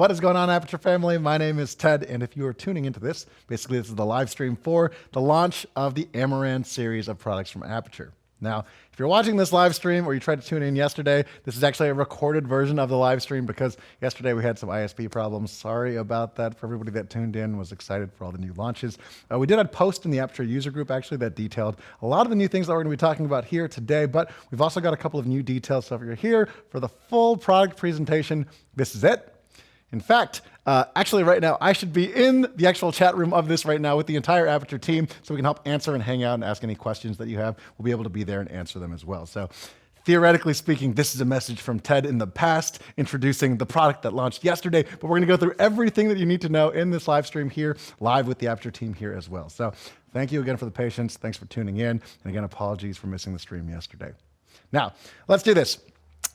What is going on, Aputure family? My name is Ted, and if you are tuning into this, basically this is the live stream for the launch of the Amaran series of products from Aputure. Now, if you're watching this live stream or you tried to tune in yesterday, this is actually a recorded version of the live stream because yesterday we had some ISP problems. Sorry about that for everybody that tuned in, was excited for all the new launches. We did a post in the Aputure user group actually that detailed a lot of the new things that we're going to be talking about here today, but we've also got a couple of new details. So if you're here for the full product presentation, this is it. In fact, actually right now, I should be in the actual chat room of this right now with the entire Aputure team so we can help answer and hang out and ask any questions that you have. We'll be able to be there and answer them as well. So theoretically speaking, this is a message from Ted in the past introducing the product that launched yesterday, but we're going to go through everything that you need to know in this live stream here, live with the Aputure team here as well. So thank you again for the patience. Thanks for tuning in. And again, apologies for missing the stream yesterday. Now, let's do this.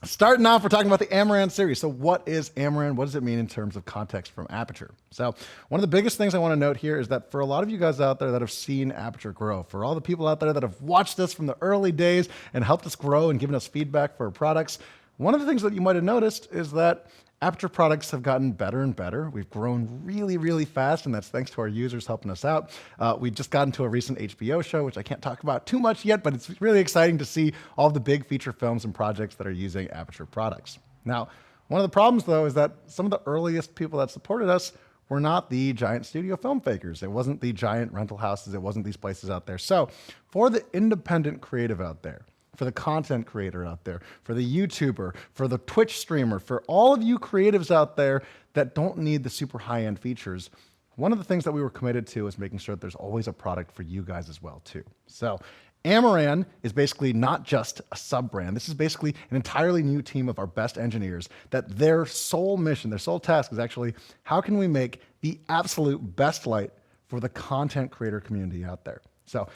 Starting off, we're talking about the Amaran series. So what is Amaran? What does it mean in terms of context from Aputure? So one of the biggest things I want to note here is that for a lot of you guys out there that have seen Aputure grow, for all the people out there that have watched us from the early days and helped us grow and given us feedback for our products, one of the things that you might have noticed is that Aputure products have gotten better and better. We've grown really, really fast, and that's thanks to our users helping us out. We just got into a recent HBO show, which I can't talk about too much yet, but it's really exciting to see all the big feature films and projects that are using Aputure products. Now, one of the problems, though, is that some of the earliest people that supported us were not the giant studio film fakers. It wasn't the giant rental houses. It wasn't these places out there. So for the independent creative out there, for the content creator out there, for the YouTuber, for the Twitch streamer, for all of you creatives out there that don't need the super high-end features, one of the things that we were committed to is making sure that there's always a product for you guys as well too. So Amaran is basically not just a sub-brand. This is basically an entirely new team of our best engineers that their sole mission, their sole task is actually, how can we make the absolute best light for the content creator community out there? So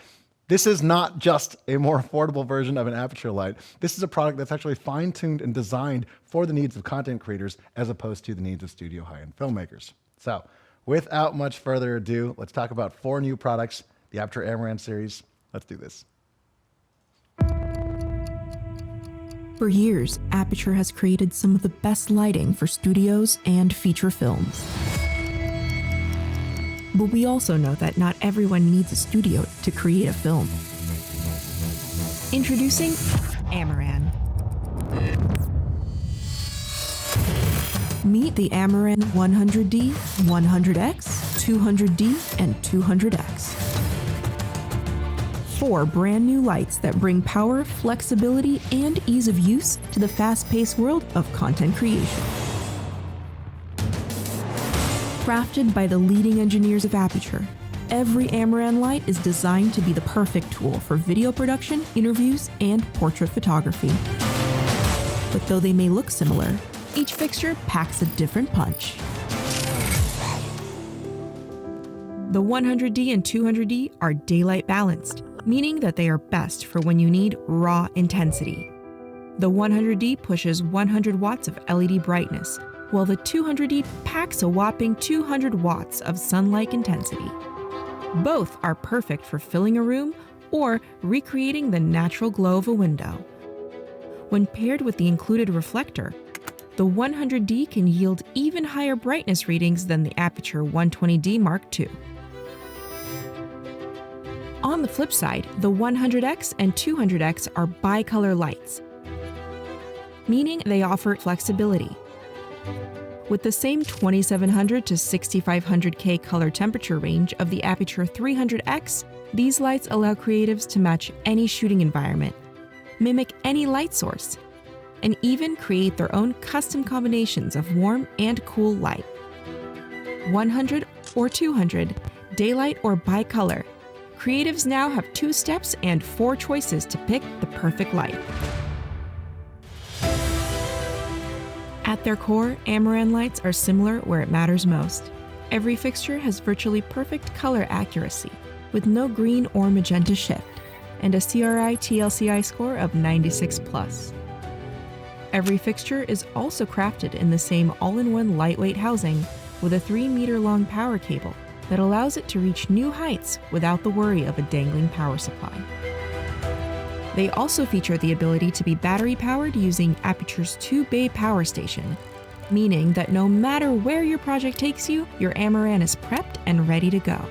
this is not just a more affordable version of an Aputure light. This is a product that's actually fine-tuned and designed for the needs of content creators as opposed to the needs of studio high-end filmmakers. So without much further ado, let's talk about 4 new products, the Aputure Amaran series. Let's do this. For years, Aputure has created some of the best lighting for studios and feature films. But we also know that not everyone needs a studio to create a film. Introducing Amaran. Meet the Amaran 100D, 100X, 200D, and 200X. 4 brand new lights that bring power, flexibility, and ease of use to the fast-paced world of content creation. Crafted by the leading engineers of Aputure, every Amaran light is designed to be the perfect tool for video production, interviews, and portrait photography. But though they may look similar, each fixture packs a different punch. The 100D and 200D are daylight balanced, meaning that they are best for when you need raw intensity. The 100D pushes 100 watts of LED brightness, while the 200D packs a whopping 200 watts of sunlight intensity. Both are perfect for filling a room or recreating the natural glow of a window. When paired with the included reflector, the 100D can yield even higher brightness readings than the Aputure 120D Mark II. On the flip side, the 100X and 200X are bicolor lights, meaning they offer flexibility. With the same 2700 to 6500K color temperature range of the Aputure 300X, these lights allow creatives to match any shooting environment, mimic any light source, and even create their own custom combinations of warm and cool light. 100 or 200, daylight or bicolor, creatives now have 2 steps and 4 choices to pick the perfect light. At their core, Amaran lights are similar where it matters most. Every fixture has virtually perfect color accuracy, with no green or magenta shift, and a CRI TLCI score of 96+. Every fixture is also crafted in the same all-in-one lightweight housing with a 3-meter-long power cable that allows it to reach new heights without the worry of a dangling power supply. They also feature the ability to be battery-powered using Aputure's 2-bay power station, meaning that no matter where your project takes you, your Amaran is prepped and ready to go.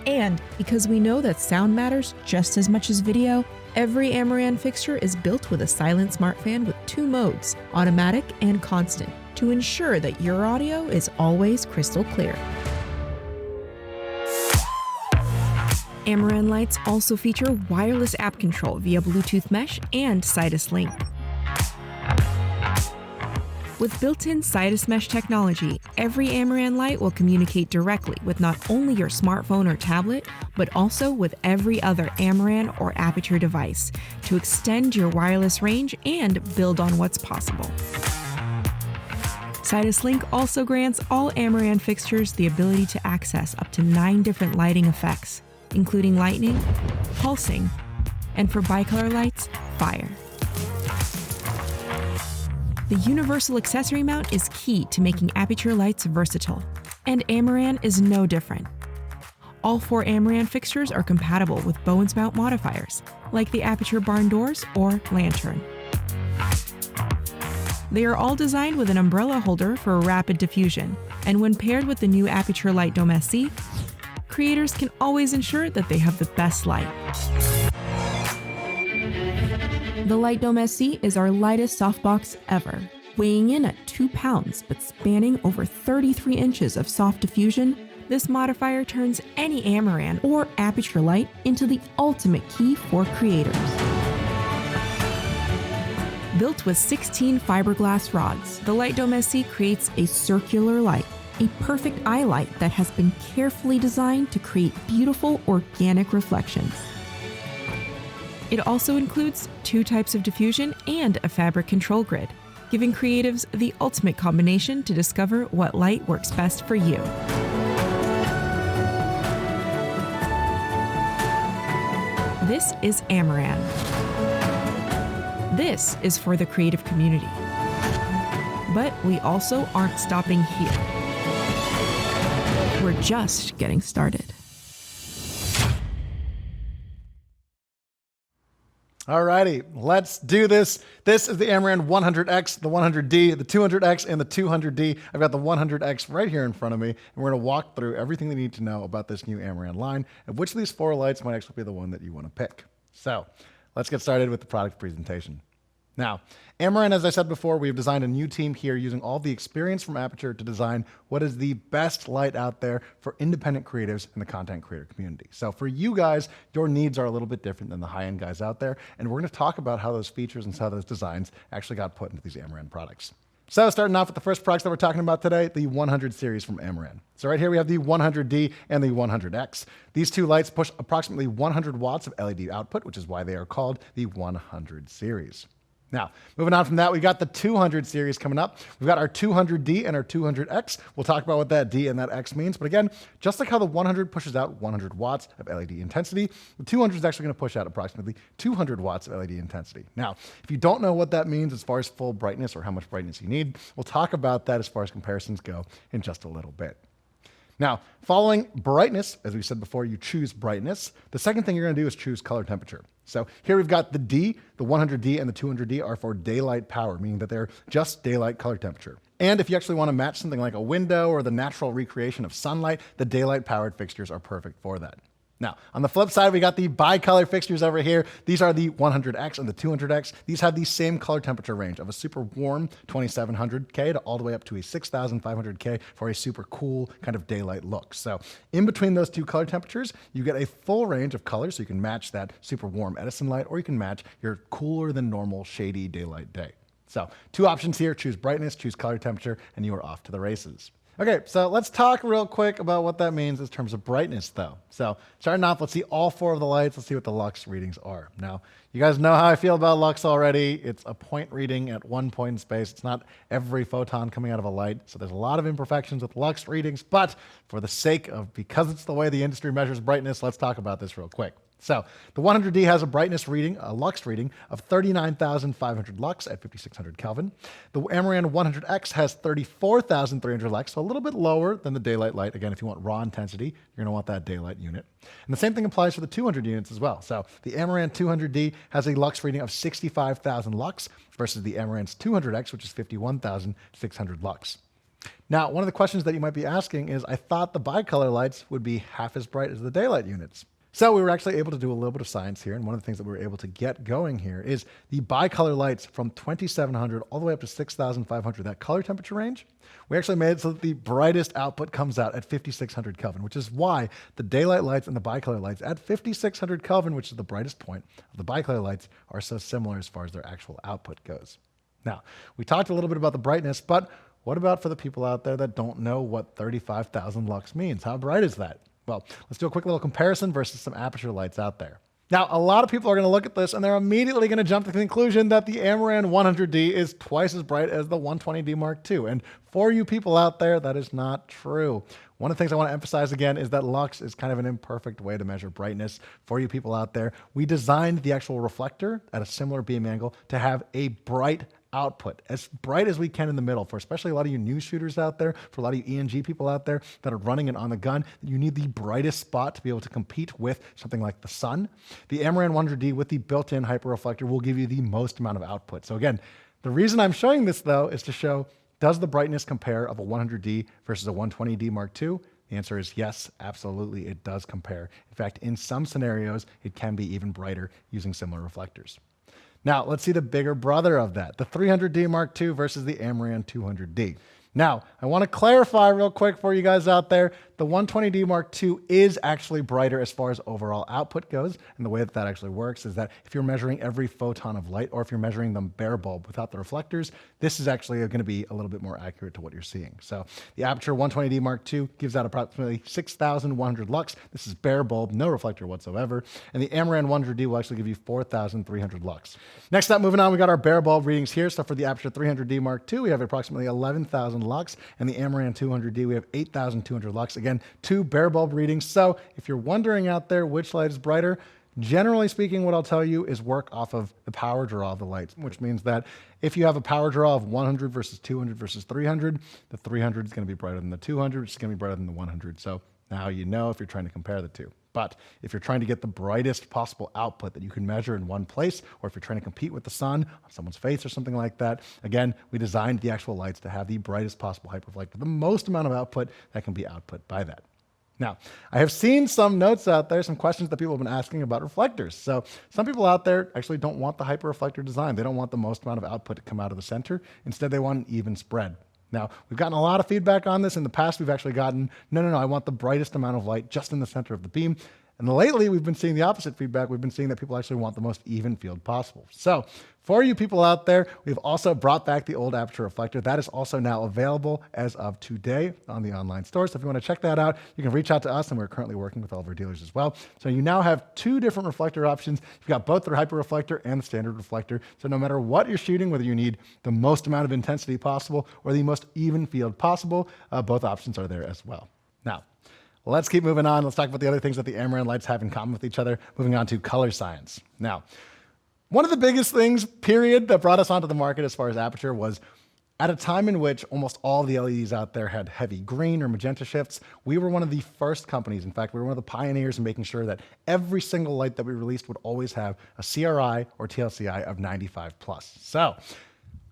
And because we know that sound matters just as much as video, every Amaran fixture is built with a silent smart fan with 2 modes, automatic and constant, to ensure that your audio is always crystal clear. Amaran lights also feature wireless app control via Bluetooth mesh and Sidus link. With built-in Sidus mesh technology, every Amaran light will communicate directly with not only your smartphone or tablet, but also with every other Amaran or Aputure device to extend your wireless range and build on what's possible. Sidus Link also grants all Amaran fixtures the ability to access up to 9 different lighting effects, including lightning, pulsing, and for bicolor lights, fire. The universal accessory mount is key to making Aputure lights versatile, and Amaran is no different. All 4 Amaran fixtures are compatible with Bowens mount modifiers, like the Aputure barn doors or lantern. They are all designed with an umbrella holder for rapid diffusion, and when paired with the new Aputure Light Dome SC, creators can always ensure that they have the best light. The Light Dome SC is our lightest softbox ever, weighing in at 2 pounds but spanning over 33 inches of soft diffusion. This modifier turns any Amaran or Aputure light into the ultimate key for creators. Built with 16 fiberglass rods, the Light Dome SC creates a circular light, a perfect eye light that has been carefully designed to create beautiful organic reflections. It also includes 2 types of diffusion and a fabric control grid, giving creatives the ultimate combination to discover what light works best for you. This is Amaran. This is for the creative community. But we also aren't stopping here. We're just getting started. Alrighty, let's do this. This is the Amaran 100X, the 100D, the 200X, and the 200D. I've got the 100X right here in front of me, and we're going to walk through everything you need to know about this new Amaran line, and which of these 4 lights might actually be the one that you want to pick. So, let's get started with the product presentation. Now, Amaran, as I said before, we've designed a new team here using all the experience from Aputure to design what is the best light out there for independent creatives in the content creator community. So for you guys, your needs are a little bit different than the high-end guys out there, and we're going to talk about how those features and how those designs actually got put into these Amaran products. So starting off with the first products that we're talking about today, the 100 series from Amaran. So right here we have the 100D and the 100X. These 2 lights push approximately 100 watts of LED output, which is why they are called the 100 series. Now, moving on from that, we got the 200 series coming up. We've got our 200D and our 200X. We'll talk about what that D and that X means. But again, just like how the 100 pushes out 100 watts of LED intensity, the 200 is actually going to push out approximately 200 watts of LED intensity. Now, if you don't know what that means as far as full brightness or how much brightness you need, we'll talk about that as far as comparisons go in just a little bit. Now, following brightness, as we said before, you choose brightness. The second thing you're going to do is choose color temperature. So here we've got the D, the 100D and the 200D are for daylight power, meaning that they're just daylight color temperature. And if you actually want to match something like a window or the natural recreation of sunlight, the daylight powered fixtures are perfect for that. Now, on the flip side, we got the bi-color fixtures over here. These are the 100X and the 200X. These have the same color temperature range of a super warm 2700K to all the way up to a 6500K for a super cool kind of daylight look. So in between those 2 color temperatures, you get a full range of colors. So you can match that super warm Edison light, or you can match your cooler than normal shady daylight day. So 2 options here, choose brightness, choose color temperature, and you are off to the races. Okay, so let's talk real quick about what that means in terms of brightness, though. So starting off, let's see all 4 of the lights. Let's see what the lux readings are. Now, you guys know how I feel about lux already. It's a point reading at one point in space. It's not every photon coming out of a light. So there's a lot of imperfections with lux readings. But for the sake of, because it's the way the industry measures brightness, let's talk about this real quick. So the 100D has a brightness reading, a lux reading of 39,500 lux at 5600 Kelvin. The Amaran 100X has 34,300 lux, so a little bit lower than the daylight light. Again, if you want raw intensity, you're going to want that daylight unit. And the same thing applies for the 200 units as well. So the Amaran 200D has a lux reading of 65,000 lux versus the Amaran's 200X, which is 51,600 lux. Now, one of the questions that you might be asking is, I thought the bicolor lights would be half as bright as the daylight units. So we were actually able to do a little bit of science here, and one of the things that we were able to get going here is the bicolor lights from 2700 all the way up to 6500, that color temperature range. We actually made it so that the brightest output comes out at 5600 Kelvin, which is why the daylight lights and the bicolor lights at 5600 Kelvin, which is the brightest point of the bicolor lights, are so similar as far as their actual output goes. Now, we talked a little bit about the brightness, but what about for the people out there that don't know what 35,000 lux means? How bright is that? Well, let's do a quick little comparison versus some Aputure lights out there. Now, a lot of people are going to look at this and they're immediately going to jump to the conclusion that the Amaran 100D is twice as bright as the 120D Mark II. And for you people out there, that is not true. One of the things I want to emphasize again is that lux is kind of an imperfect way to measure brightness. For you people out there, we designed the actual reflector at a similar beam angle to have a bright output, as bright as we can in the middle, for especially a lot of you news shooters out there, for a lot of you ENG people out there that are running it on the gun. You need the brightest spot to be able to compete with something like the sun. The Amaran 100D with the built-in hyperreflector will give you the most amount of output. So again, the reason I'm showing this though is to show, does the brightness compare of a 100D versus a 120D Mark II? The answer is yes, absolutely, it does compare. In fact, in some scenarios, it can be even brighter using similar reflectors. Now, let's see the bigger brother of that, the 300D Mark II versus the Amaran 200D. Now, I want to clarify real quick for you guys out there, the 120D Mark II is actually brighter as far as overall output goes. And the way that that actually works is that if you're measuring every photon of light, or if you're measuring them bare bulb without the reflectors, this is actually going to be a little bit more accurate to what you're seeing. So the Aputure 120D Mark II gives out approximately 6,100 lux. This is bare bulb, no reflector whatsoever. And the Amaran 100D will actually give you 4,300 lux. Next up, moving on, we got our bare bulb readings here. So for the Aputure 300D Mark II, we have approximately 11,000 lux, and the Amaran 200D, we have 8,200 lux. Again, two bare bulb readings. So if you're wondering out there which light is brighter, generally speaking, what I'll tell you is work off of the power draw of the lights, which means that if you have a power draw of 100 versus 200 versus 300, the 300 is going to be brighter than the 200, which is going to be brighter than the 100. So now you know if you're trying to compare the two. But if you're trying to get the brightest possible output that you can measure in one place, or if you're trying to compete with the sun on someone's face or something like that, again, we designed the actual lights to have the brightest possible hyperreflector, the most amount of output that can be output by that. Now, I have seen some notes out there, some questions that people have been asking about reflectors. So some people out there actually don't want the hyperreflector design. They don't want the most amount of output to come out of the center. Instead, they want an even spread. Now, we've gotten a lot of feedback on this. In the past, we've actually gotten, no, I want the brightest amount of light just in the center of the beam. And lately, we've been seeing the opposite feedback. We've been seeing that people actually want the most even field possible. So for you people out there, we've also brought back the old Aputure reflector. That is also now available as of today on the online store. So if you want to check that out, you can reach out to us, and we're currently working with all of our dealers as well. So you now have two different reflector options. You've got both the hyper reflector and the standard reflector. So no matter what you're shooting, whether you need the most amount of intensity possible or the most even field possible, both options are there as well. Now, let's keep moving on. Let's talk about the other things that the Amaran lights have in common with each other. Moving on to color science. Now, one of the biggest things, period, that brought us onto the market as far as Aputure was at a time in which almost all the LEDs out there had heavy green or magenta shifts. We were one of the first companies. In fact, we were one of the pioneers in making sure that every single light that we released would always have a CRI or TLCI of 95 plus. So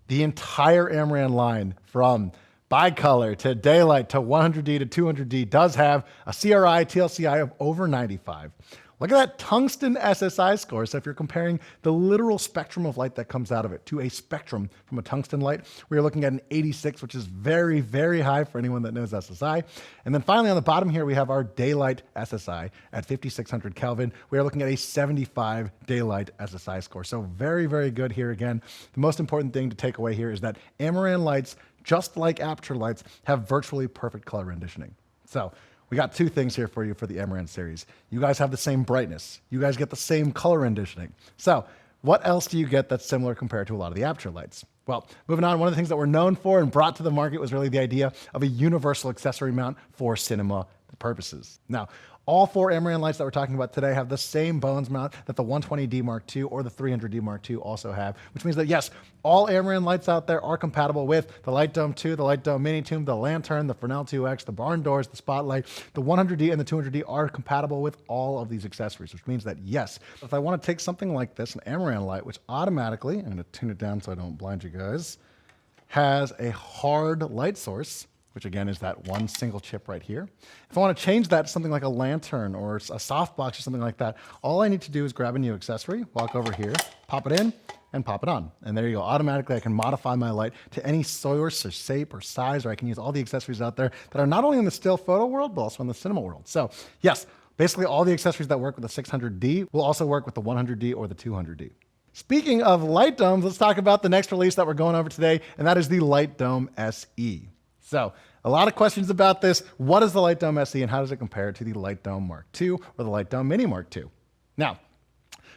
the entire Amaran line, from bicolor to daylight to 100D to 200D, does have a CRI, TLCI of over 95. Look at that tungsten SSI score. So if you're comparing the literal spectrum of light that comes out of it to a spectrum from a tungsten light, we're looking at an 86, which is very, very high for anyone that knows SSI. And then finally on the bottom here, we have our daylight SSI at 5600 Kelvin. We are looking at a 75 daylight SSI score. So very, very good here. Again, the most important thing to take away here is that Amaran lights, just like Aputure lights, have virtually perfect color renditioning. So we got two things here for you for the Amaran series. You guys have the same brightness. You guys get the same color renditioning. So what else do you get that's similar compared to a lot of the Aputure lights? Well, moving on, one of the things that we're known for and brought to the market was really the idea of a universal accessory mount for cinema purposes. Now, all four Amaran lights that we're talking about today have the same bones mount that the 120D Mark II or the 300D Mark II also have, which means that yes, all Amaran lights out there are compatible with the Light Dome 2, the Light Dome Mini Tomb, the Lantern, the Fresnel 2X, the Barn Doors, the Spotlight. The 100D and the 200D are compatible with all of these accessories, which means that yes, if I want to take something like this, an Amaran light, which automatically, I'm going to tune it down so I don't blind you guys, has a hard light source, which again is that one single chip right here. If I want to change that to something like a lantern or a softbox or something like that, all I need to do is grab a new accessory, walk over here, pop it in, and pop it on. And there you go. Automatically, I can modify my light to any source or shape or size, or I can use all the accessories out there that are not only in the still photo world, but also in the cinema world. So yes, basically all the accessories that work with the 600D will also work with the 100D or the 200D. Speaking of light domes, let's talk about the next release that we're going over today, and that is the Light Dome SE. So a lot of questions about this. What is the Light Dome SE and how does it compare to the Light Dome Mark II or the Light Dome Mini Mark II? Now,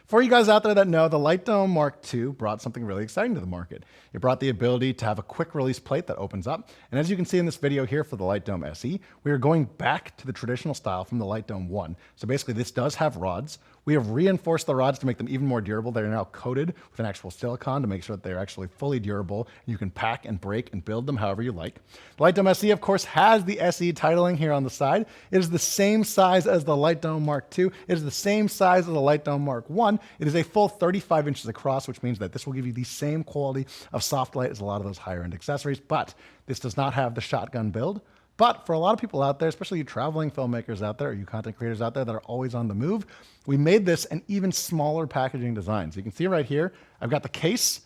for you guys out there that know, the Light Dome Mark II brought something really exciting to the market. It brought the ability to have a quick release plate that opens up. And as you can see in this video here for the Light Dome SE, we are going back to the traditional style from the Light Dome 1. So basically this does have rods. We have reinforced the rods to make them even more durable. They're now coated with an actual silicone to make sure that they're actually fully durable. You can pack and break and build them however you like. The Light Dome SE, of course, has the SE titling here on the side. It is the same size as the Light Dome Mark II. It is the same size as the Light Dome Mark I. It is a full 35 inches across, which means that this will give you the same quality of soft light as a lot of those higher end accessories, but this does not have the shotgun build. But for a lot of people out there, especially you traveling filmmakers out there or you content creators out there that are always on the move, we made this an even smaller packaging design. So you can see right here, I've got the case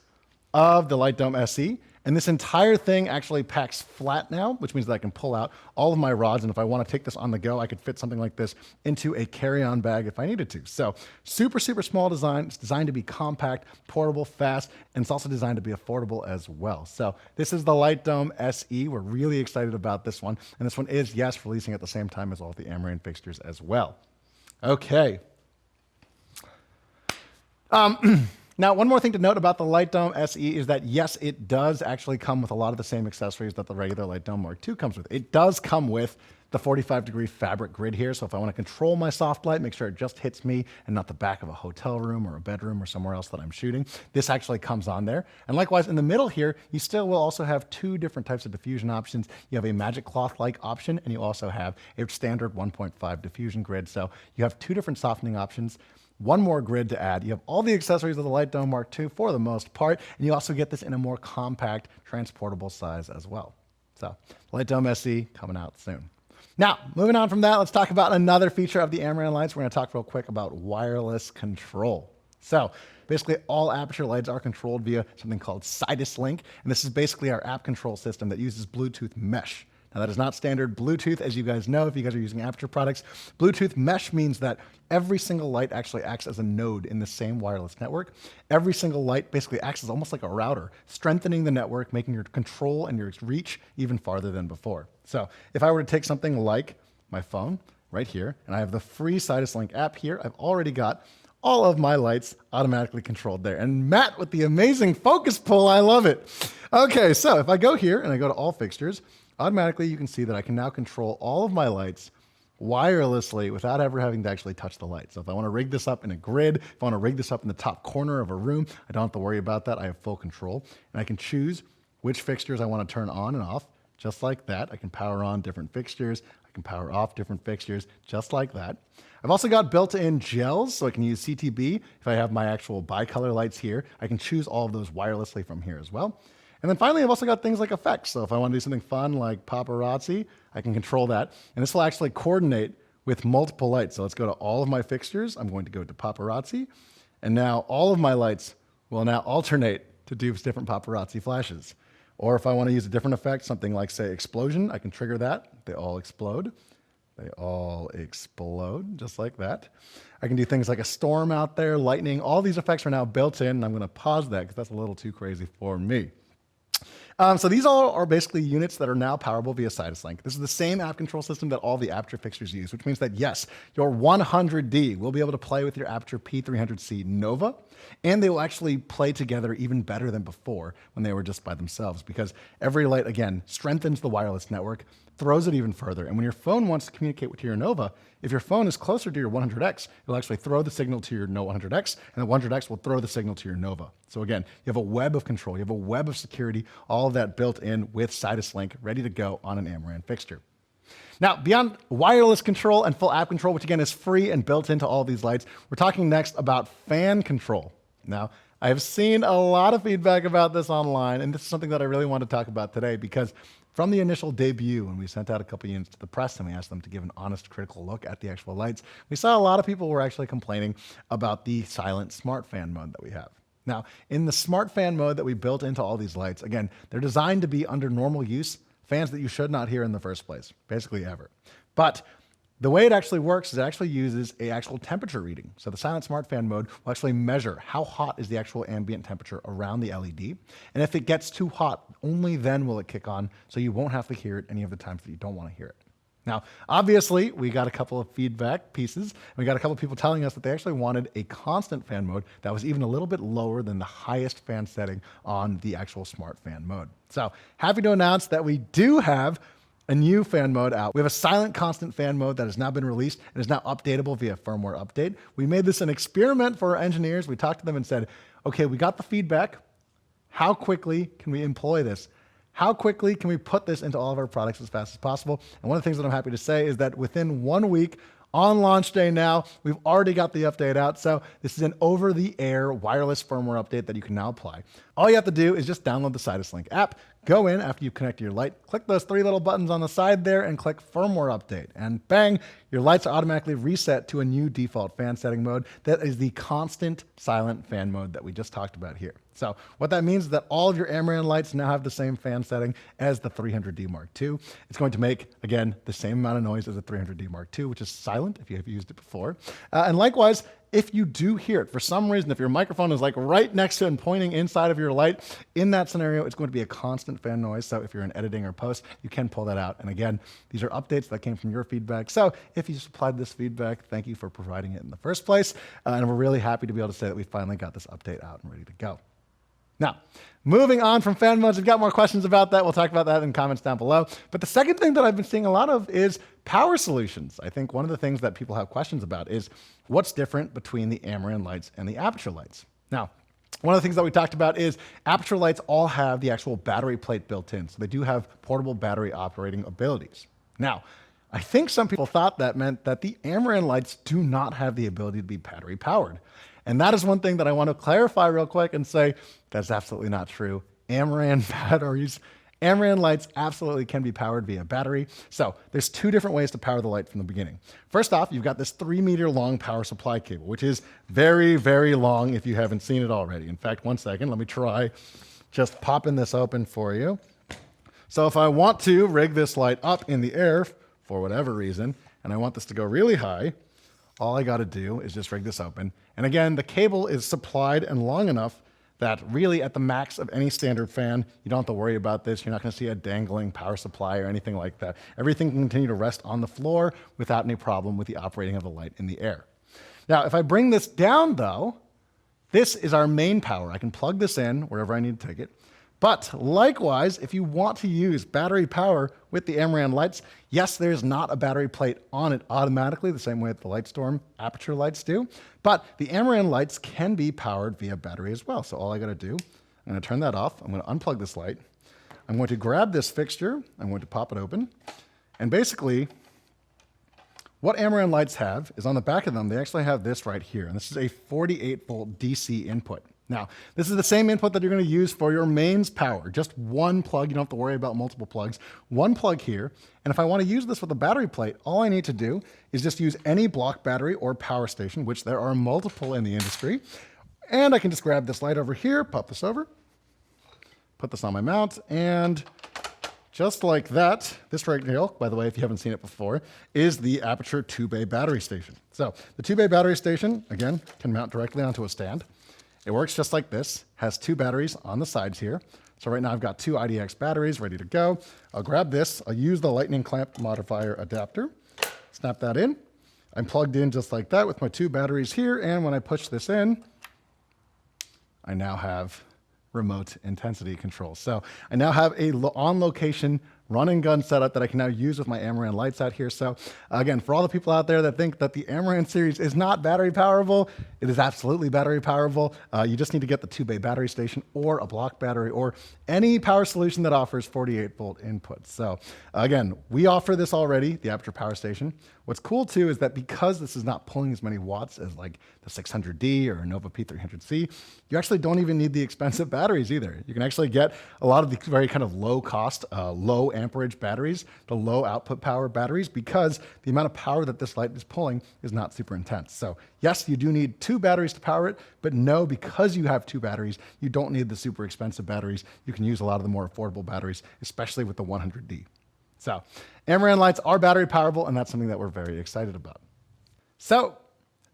of the Light Dome SE, And this entire thing actually packs flat now, which means that I can pull out all of my rods. And if I want to take this on the go, I could fit something like this into a carry-on bag if I needed to. So super, super small design. It's designed to be compact, portable, fast, and it's also designed to be affordable as well. So this is the Light Dome SE. We're really excited about this one. And this one is, yes, releasing at the same time as all of the Amaran fixtures as well. Okay. Now, one more thing to note about the Light Dome SE is that, yes, it does actually come with a lot of the same accessories that the regular Light Dome Mark II comes with. It does come with the 45-degree fabric grid here, so if I want to control my soft light, make sure it just hits me and not the back of a hotel room or a bedroom or somewhere else that I'm shooting, this actually comes on there. And likewise, in the middle here, you still will also have two different types of diffusion options. You have a magic cloth-like option, and you also have a standard 1.5 diffusion grid, so you have two different softening options. One more grid to add. You have all the accessories of the Light Dome Mark II for the most part, and you also get this in a more compact, transportable size as well. So, Light Dome SE coming out soon. Now, moving on from that, let's talk about another feature of the Amaran lights. We're going to talk real quick about wireless control. So, basically, all Aputure lights are controlled via something called Sidus Link, and this is basically our app control system that uses Bluetooth mesh. Now, that is not standard Bluetooth, as you guys know, if you guys are using Aputure products. Bluetooth mesh means that every single light actually acts as a node in the same wireless network. Every single light basically acts as almost like a router, strengthening the network, making your control and your reach even farther than before. So if I were to take something like my phone right here, and I have the free Sidus Link app here, I've already got all of my lights automatically controlled there. And Matt with the amazing focus pull, I love it. Okay, so if I go here and I go to all fixtures, automatically you can see that I can now control all of my lights wirelessly without ever having to actually touch the light. So if I want to rig this up in a grid, if I want to rig this up in the top corner of a room, I don't have to worry about that. I have full control. And I can choose which fixtures I want to turn on and off, just like that. I can power on different fixtures. I can power off different fixtures, just like that. I've also got built-in gels, so I can use CTB. If I have my actual bicolor lights here, I can choose all of those wirelessly from here as well. And then finally, I've also got things like effects. So if I want to do something fun like paparazzi, I can control that. And this will actually coordinate with multiple lights. So let's go to all of my fixtures. I'm going to go to paparazzi. And now all of my lights will now alternate to do different paparazzi flashes. Or if I want to use a different effect, something like, say, explosion, I can trigger that. They all explode. They all explode, just like that. I can do things like a storm out there, lightning. All these effects are now built in. And I'm going to pause that because that's a little too crazy for me. So these all are basically units that are now powerable via Sidus Link. This is the same app control system that all the Aputure fixtures use, which means that, yes, your 100D will be able to play with your Aputure P300C Nova, and they will actually play together even better than before when they were just by themselves, because every light, again, strengthens the wireless network, throws it even further. And when your phone wants to communicate with your Nova, if your phone is closer to your 100X, it'll actually throw the signal to your 100X, and the 100X will throw the signal to your Nova. So again, you have a web of control, you have a web of security, all of that built in with Sidus Link, ready to go on an Amaran fixture. Now, beyond wireless control and full app control, which again is free and built into all these lights, we're talking next about fan control. Now, I have seen a lot of feedback about this online, and this is something that I really want to talk about today because from the initial debut, when we sent out a couple units to the press and we asked them to give an honest, critical look at the actual lights, we saw a lot of people were actually complaining about the silent smart fan mode that we have. Now, in the smart fan mode that we built into all these lights, again, they're designed to be under normal use, fans that you should not hear in the first place, basically ever. But the way it actually works is it actually uses an actual temperature reading. So the silent smart fan mode will actually measure how hot is the actual ambient temperature around the LED. And if it gets too hot, only then will it kick on, so you won't have to hear it any of the times that you don't want to hear it. Now, obviously, we got a couple of feedback pieces. We got a couple of people telling us that they actually wanted a constant fan mode that was even a little bit lower than the highest fan setting on the actual smart fan mode. So happy to announce that we do have a new fan mode out. We have a silent constant fan mode that has now been released and is now updatable via firmware update. We made this an experiment for our engineers. We talked to them and said, okay, we got the feedback. How quickly can we employ this? How quickly can we put this into all of our products as fast as possible? And one of the things that I'm happy to say is that within 1 week, on launch day now, we've already got the update out. So this is an over-the-air wireless firmware update that you can now apply. All you have to do is just download the Sidus Link app, go in after you connect to your light, click those 3 little buttons on the side there and click firmware update. And bang, your lights are automatically reset to a new default fan setting mode. That is the constant silent fan mode that we just talked about here. So what that means is that all of your Amaran lights now have the same fan setting as the 300D Mark II. It's going to make, again, the same amount of noise as the 300D Mark II, which is silent if you have used it before. And likewise, if you do hear it, for some reason, if your microphone is like right next to and pointing inside of your light, in that scenario, it's going to be a constant fan noise. So if you're in editing or post, you can pull that out. And again, these are updates that came from your feedback. So if you supplied this feedback, thank you for providing it in the first place. And we're really happy to be able to say that we finally got this update out and ready to go. Now, moving on from fan modes, we've got more questions about that. We'll talk about that in comments down below. But the second thing that I've been seeing a lot of is power solutions. I think one of the things that people have questions about is what's different between the Amaran lights and the Aputure lights. Now, one of the things that we talked about is Aputure lights all have the actual battery plate built in. So they do have portable battery operating abilities. Now, I think some people thought that meant that the Amaran lights do not have the ability to be battery powered. And that is one thing that I want to clarify real quick and say that's absolutely not true. Amaran lights absolutely can be powered via battery. So there's two different ways to power the light from the beginning. First off, you've got this 3-meter long power supply cable, which is very, very long if you haven't seen it already. In fact, one second, let me try just popping this open for you. So if I want to rig this light up in the air for whatever reason, and I want this to go really high, all I got to do is just rig this open. And again, the cable is supplied and long enough that really at the max of any standard fan, you don't have to worry about this. You're not going to see a dangling power supply or anything like that. Everything can continue to rest on the floor without any problem with the operating of the light in the air. Now, if I bring this down though, this is our main power. I can plug this in wherever I need to take it. But likewise, if you want to use battery power with the Amaran lights, yes, there's not a battery plate on it automatically, the same way that the Lightstorm Aputure lights do, but the Amaran lights can be powered via battery as well. So all I gotta do, I'm gonna turn that off, I'm gonna unplug this light, I'm going to grab this fixture, I'm going to pop it open, and basically, what Amaran lights have is on the back of them, they actually have this right here, and this is a 48-volt DC input. Now, this is the same input that you're going to use for your mains power. Just one plug. You don't have to worry about multiple plugs. One plug here. And if I want to use this with a battery plate, all I need to do is just use any block battery or power station, which there are multiple in the industry. And I can just grab this light over here, pop this over, put this on my mount, and just like that, this right here, by the way, if you haven't seen it before, is the Aputure 2-bay battery station. So the 2-bay battery station, again, can mount directly onto a stand. It works just like this, has 2 batteries on the sides here. So right now I've got 2 IDX batteries ready to go. I'll grab this, I'll use the lightning clamp modifier adapter, snap that in. I'm plugged in just like that with my 2 batteries here, and when I push this in, I now have remote intensity control. So I now have a on-location run and gun setup that I can now use with my Amaran lights out here. So again, for all the people out there that think that the Amaran series is not battery powerful, it is absolutely battery powerful. You just need to get the 2-bay battery station or a block battery or any power solution that offers 48-volt input. So again, we offer this already, the Aputure power station. What's cool too is that because this is not pulling as many watts as like the 600D or Nova P300C, you actually don't even need the expensive batteries either. You can actually get a lot of the very kind of low cost, low amperage batteries, the low output power batteries, because the amount of power that this light is pulling is not super intense. So yes, you do need 2 batteries to power it, but no, because you have 2 batteries, you don't need the super expensive batteries. You can use a lot of the more affordable batteries, especially with the 100D. So Amaran lights are battery powerful, and that's something that we're very excited about. So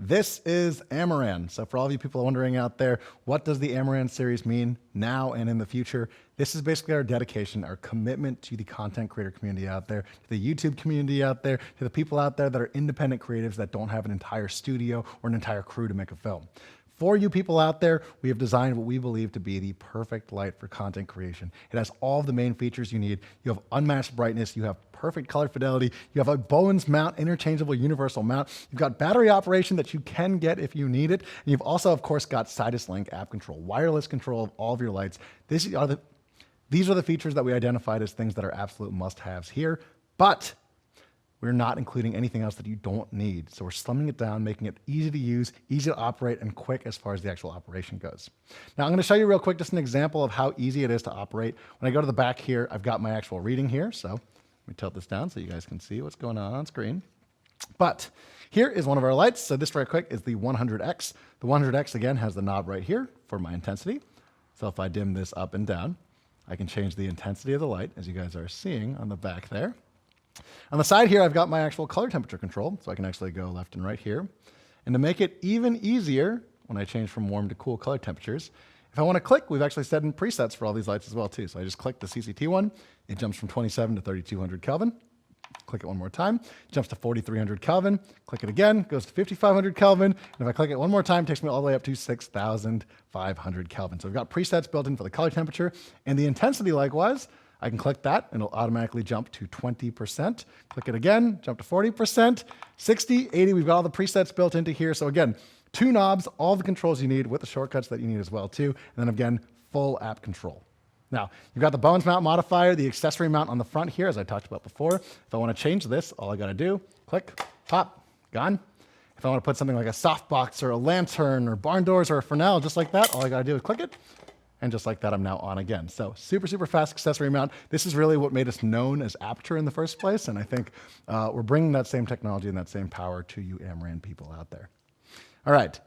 this is Amaran. So for all of you people wondering out there, what does the Amaran series mean now and in the future? This is basically our dedication, our commitment to the content creator community out there, to the YouTube community out there, to the people out there that are independent creatives that don't have an entire studio or an entire crew to make a film. For you people out there, we have designed what we believe to be the perfect light for content creation. It has all of the main features you need. You have unmatched brightness, you have perfect color fidelity, you have a Bowens mount, interchangeable universal mount, you've got battery operation that you can get if you need it, and you've also, of course, got Sidus Link app control, wireless control of all of your lights. These are the features that we identified as things that are absolute must-haves here, but we're not including anything else that you don't need. So we're slimming it down, making it easy to use, easy to operate, and quick as far as the actual operation goes. Now I'm going to show you real quick just an example of how easy it is to operate. When I go to the back here, I've got my actual reading here. So let me tilt this down so you guys can see what's going on screen. But here is one of our lights. So this right quick is the 100X. The 100X, again, has the knob right here for my intensity. So if I dim this up and down, I can change the intensity of the light, as you guys are seeing on the back there. On the side here, I've got my actual color temperature control, so I can actually go left and right here. And to make it even easier, when I change from warm to cool color temperatures, if I want to click, we've actually set in presets for all these lights as well too. So I just click the CCT one, it jumps from 27 to 3200 Kelvin. Click it one more time, jumps to 4300 Kelvin. Click it again, goes to 5500 Kelvin. And if I click it one more time, it takes me all the way up to 6500 Kelvin. So we've got presets built in for the color temperature and the intensity likewise. I can click that and it'll automatically jump to 20%. Click it again, jump to 40%, 60, 80. We've got all the presets built into here. So again, 2 knobs, all the controls you need with the shortcuts that you need as well too. And then again, full app control. Now, you've got the bones mount modifier, the accessory mount on the front here, as I talked about before. If I want to change this, all I got to do, click, pop, gone. If I want to put something like a softbox or a lantern or barn doors or a Fresnel, just like that, all I got to do is click it. And just like that, I'm now on again. So super, super fast accessory mount. This is really what made us known as Aputure in the first place. And I think we're bringing that same technology and that same power to you Amaran people out there. All right.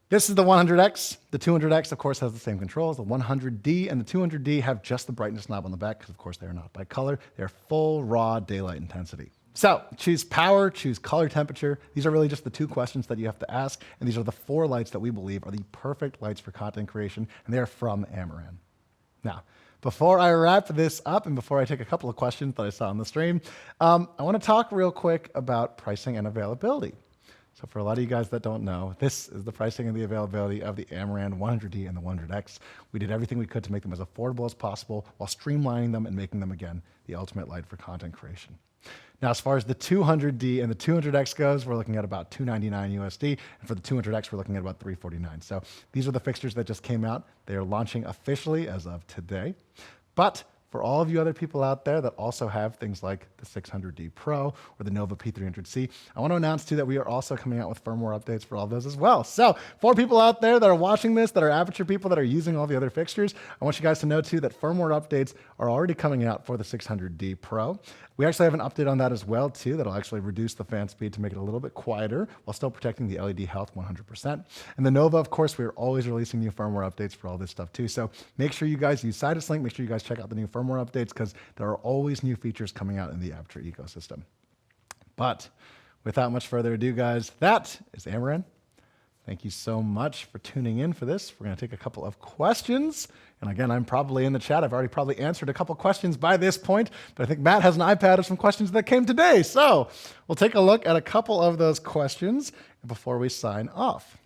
This is the 100X. The 200X, of course, has the same controls. The 100D and the 200D have just the brightness knob on the back because, of course, they are not by color. They're full raw daylight intensity. So choose power, choose color temperature. These are really just the 2 questions that you have to ask. And these are the 4 lights that we believe are the perfect lights for content creation. And they are from Amaran. Now, before I wrap this up and before I take a couple of questions that I saw on the stream, I want to talk real quick about pricing and availability. So for a lot of you guys that don't know, this is the pricing and the availability of the Amaran 100D and the 100X. We did everything we could to make them as affordable as possible while streamlining them and making them, again, the ultimate light for content creation. Now, as far as the 200D and the 200X goes, we're looking at about $299 USD. And for the 200X, we're looking at about $349. So these are the fixtures that just came out. They are launching officially as of today. But for all of you other people out there that also have things like the 600D Pro or the Nova P300C, I want to announce too that we are also coming out with firmware updates for all those as well. So for people out there that are watching this, that are Aputure people that are using all the other fixtures, I want you guys to know too that firmware updates are already coming out for the 600D Pro. We actually have an update on that as well too that'll actually reduce the fan speed to make it a little bit quieter while still protecting the LED health 100%. And the Nova, of course, we're always releasing new firmware updates for all this stuff too. So make sure you guys use Sidus link. Make sure you guys check out the new firmware updates because there are always new features coming out in the Aputure ecosystem. But without much further ado, guys, that is Amaran. Thank you so much for tuning in for this. We're going to take a couple of questions. And again, I'm probably in the chat. I've already probably answered a couple questions by this point, but I think Matt has an iPad of some questions that came today. So we'll take a look at a couple of those questions before we sign off.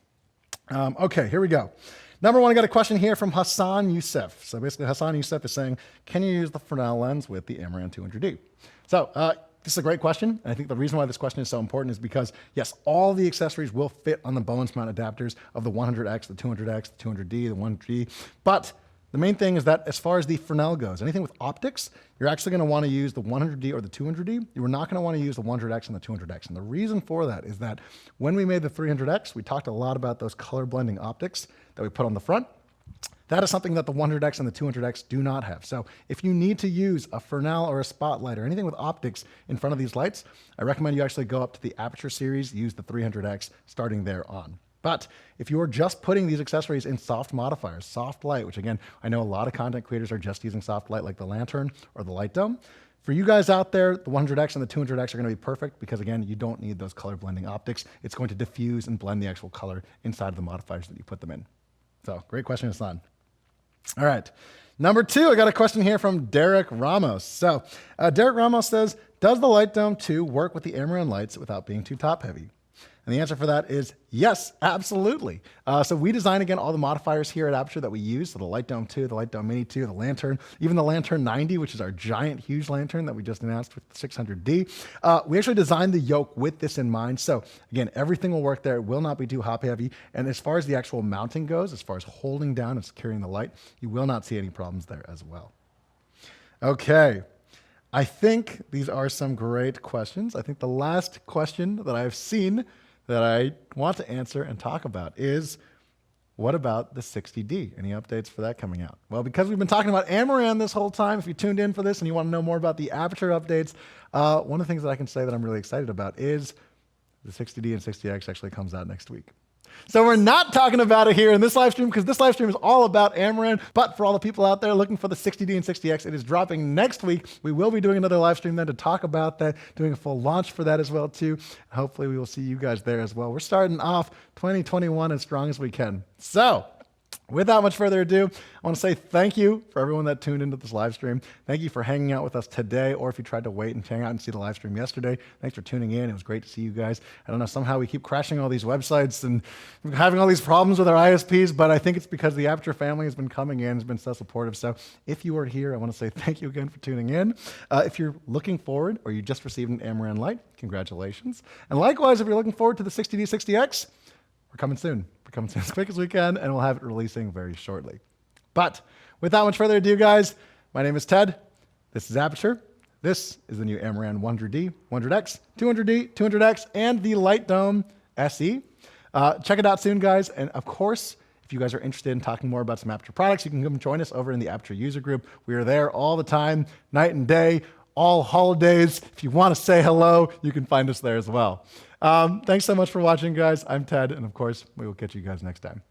Okay, here we go. Number 1, I got a question here from Hassan Youssef. So basically, Hassan Youssef is saying, can you use the Fresnel lens with the Amaran 200D? So this is a great question. And I think the reason why this question is so important is because, yes, all the accessories will fit on the bones mount adapters of the 100X, the 200X, the 200D, the 100D. But the main thing is that as far as the Fresnel goes, anything with optics, you're actually going to want to use the 100D or the 200D. You're not going to want to use the 100X and the 200X. And the reason for that is that when we made the 300X, we talked a lot about those color blending optics that we put on the front. That is something that the 100X and the 200X do not have. So if you need to use a Fresnel or a spotlight or anything with optics in front of these lights, I recommend you actually go up to the Aputure series, use the 300X starting there on. But if you're just putting these accessories in soft modifiers, soft light, which again, I know a lot of content creators are just using soft light like the lantern or the light dome. For you guys out there, the 100X and the 200X are going to be perfect because again, you don't need those color blending optics. It's going to diffuse and blend the actual color inside of the modifiers that you put them in. So great question, Hassan. All right. Number 2, I got a question here from Derek Ramos. So Derek Ramos says, does the Light Dome 2 work with the Amaran lights without being too top heavy? And the answer for that is yes, absolutely. So we design, again, all the modifiers here at Aputure that we use. So the Light Dome 2, the Light Dome Mini 2, the Lantern, even the Lantern 90, which is our giant, huge lantern that we just announced with the 600D. We actually designed the yoke with this in mind. So again, everything will work there. It will not be too hop heavy. And as far as the actual mounting goes, as far as holding down and securing the light, you will not see any problems there as well. Okay. I think these are some great questions. I think the last question that I've seen that I want to answer and talk about is, what about the 60D? Any updates for that coming out? Well, because we've been talking about Amaran this whole time, if you tuned in for this and you want to know more about the Aputure updates, one of the things that I can say that I'm really excited about is the 60D and 60X actually comes out next week. So we're not talking about it here in this live stream because this live stream is all about Amaran. But for all the people out there looking for the 60D and 60X, it is dropping next week. We will be doing another live stream then to talk about that, doing a full launch for that as well too. Hopefully we will see you guys there as well. We're starting off 2021 as strong as we can. So without much further ado, I want to say thank you for everyone that tuned into this live stream. Thank you for hanging out with us today, or if you tried to wait and hang out and see the live stream yesterday, thanks for tuning in. It was great to see you guys. I don't know, somehow we keep crashing all these websites and having all these problems with our ISPs, but I think it's because the Aputure family has been coming in, has been so supportive. So if you are here, I want to say thank you again for tuning in. If you're looking forward, or you just received an Amaran light, congratulations. And likewise, if you're looking forward to the 60D, 60X, we're coming soon. We're coming soon as quick as we can, and we'll have it releasing very shortly. But without much further ado, guys, my name is Ted. This is Aputure. This is the new Amaran 100D, 100X, 200D, 200X, and the Light Dome SE. Check it out soon, guys. And of course, if you guys are interested in talking more about some Aputure products, you can come join us over in the Aputure user group. We are there all the time, night and day, all holidays. If you want to say hello, you can find us there as well. Thanks so much for watching, guys. I'm Ted, and of course, we will catch you guys next time.